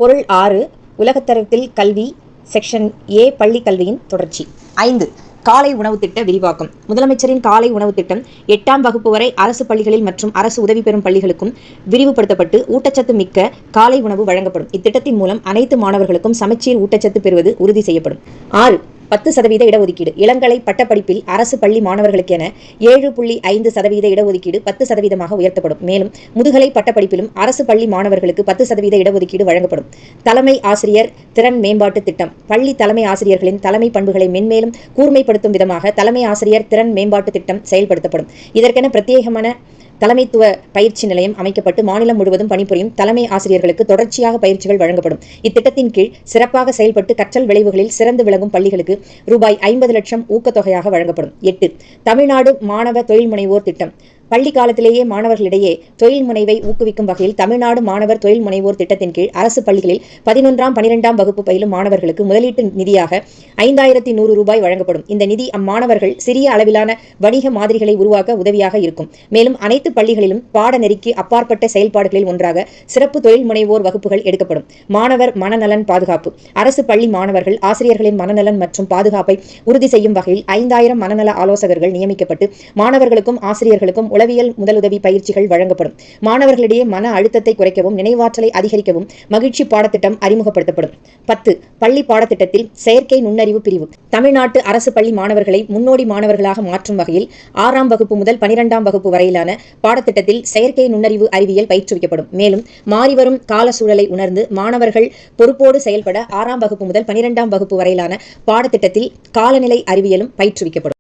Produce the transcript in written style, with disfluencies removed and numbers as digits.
பொருள் 6 உலகத்தரத்தில் கல்வி section A பள்ளி கல்வியின் தொடர்ச்சி. 5 காலை உணவு திட்ட விரிவாக்கம். முதலமைச்சரின் காலை உணவு திட்டம் 8ஆம் வகுப்பு வரை அரசு பள்ளிகளில் மற்றும் அரசு உதவி பெறும் பள்ளிகளுக்கும் விரிவுபடுத்தப்பட்டு ஊட்டச்சத்து மிக்க காலை உணவு வழங்கப்படும். இத்திட்டத்தின் மூலம் அனைத்து மாணவர்களுக்கும் சமச்சீர் ஊட்டச்சத்து பெறுவது உறுதி செய்யப்படும். 6 10% இடஒதுக்கீடு. இளங்கலை பட்டப்படிப்பில் அரசு பள்ளி மாணவர்களுக்கென 7.5% இடஒதுக்கீடு 10% உயர்த்தப்படும். மேலும் முதுகலை பட்டப்படிப்பிலும் அரசு பள்ளி மாணவர்களுக்கு 10% இடஒதுக்கீடு வழங்கப்படும். தலைமை ஆசிரியர் திறன் மேம்பாட்டு திட்டம். பள்ளி தலைமை ஆசிரியர்களின் தலைமை பண்புகளை மென்மேலும் கூர்மைப்படுத்தும் விதமாக தலைமை ஆசிரியர் திறன் மேம்பாட்டு திட்டம் செயல்படுத்தப்படும். இதற்கென பிரத்யேகமான தலைமைத்துவ பயிற்சி நிலையம் அமைக்கப்பட்டு மாநிலம் முழுவதும் பணிபுரியும் தலைமை ஆசிரியர்களுக்கு தொடர்ச்சியாக பயிற்சிகள் வழங்கப்படும். இத்திட்டத்தின் கீழ் சிறப்பாக செயல்பட்டு கற்றல் விளைவுகளில் சிறந்து விளங்கும் பள்ளிகளுக்கு ரூபாய் 50 லட்சம் ஊக்கத்தொகையாக வழங்கப்படும். 8 தமிழ்நாடு மாணவ தொழில் முனைவோர் திட்டம். பள்ளி காலத்திலேயே மாணவர்களிடையே தொழில் முனைவை ஊக்குவிக்கும் வகையில் தமிழ்நாடு மாணவர் தொழில் முனைவோர் திட்டத்தின் கீழ் அரசு பள்ளிகளில் 11ஆம் 12ஆம் வகுப்பு பயிலும் மாணவர்களுக்கு முதலீட்டு நிதியாக 5100 ரூபாய் வழங்கப்படும். இந்த நிதி அம்மாணவர்கள் சிறிய அளவிலான வணிக மாதிரிகளை உருவாக்க உதவியாக இருக்கும். மேலும் அனைத்து பள்ளிகளிலும் பாடநெறிக்கு அப்பாற்பட்ட செயல்பாடுகளில் ஒன்றாக சிறப்பு தொழில் முனைவோர் வகுப்புகள் எடுக்கப்படும். மாணவர் மனநலன் பாதுகாப்பு. அரசு பள்ளி மாணவர்கள் ஆசிரியர்களின் மனநலன் மற்றும் பாதுகாப்பை உறுதி செய்யும் வகையில் 5000 மனநல ஆலோசகர்கள் நியமிக்கப்பட்டு மாணவர்களுக்கும் ஆசிரியர்களுக்கும் உளவியல் முதலுதவி பயிற்சிகள் வழங்கப்படும். மாணவர்களிடையே மன அழுத்தத்தை குறைக்கவும் நினைவாற்றலை அதிகரிக்கவும் மகிழ்ச்சி பாடத்திட்டம் அறிமுகப்படுத்தப்படும். 10 பள்ளி பாடத்திட்டத்தில் செயற்கை நுண்ணறிவு பிரிவு. தமிழ்நாட்டு அரசு பள்ளி மாணவர்களை முன்னோடி மாணவர்களாக மாற்றும் வகையில் 6ஆம் வகுப்பு முதல் 12ஆம் வகுப்பு வரையிலான பாடத்திட்டத்தில் செயற்கை நுண்ணறிவு அறிவியல் பயிற்றுவிக்கப்படும். மேலும் மாறிவரும் கால சூழலை உணர்ந்து மாணவர்கள் பொறுப்போடு செயல்பட 6ஆம் வகுப்பு முதல் 12ஆம் வகுப்பு வரையிலான பாடத்திட்டத்தில் காலநிலை அறிவியலும் பயிற்றுவிக்கப்படும்.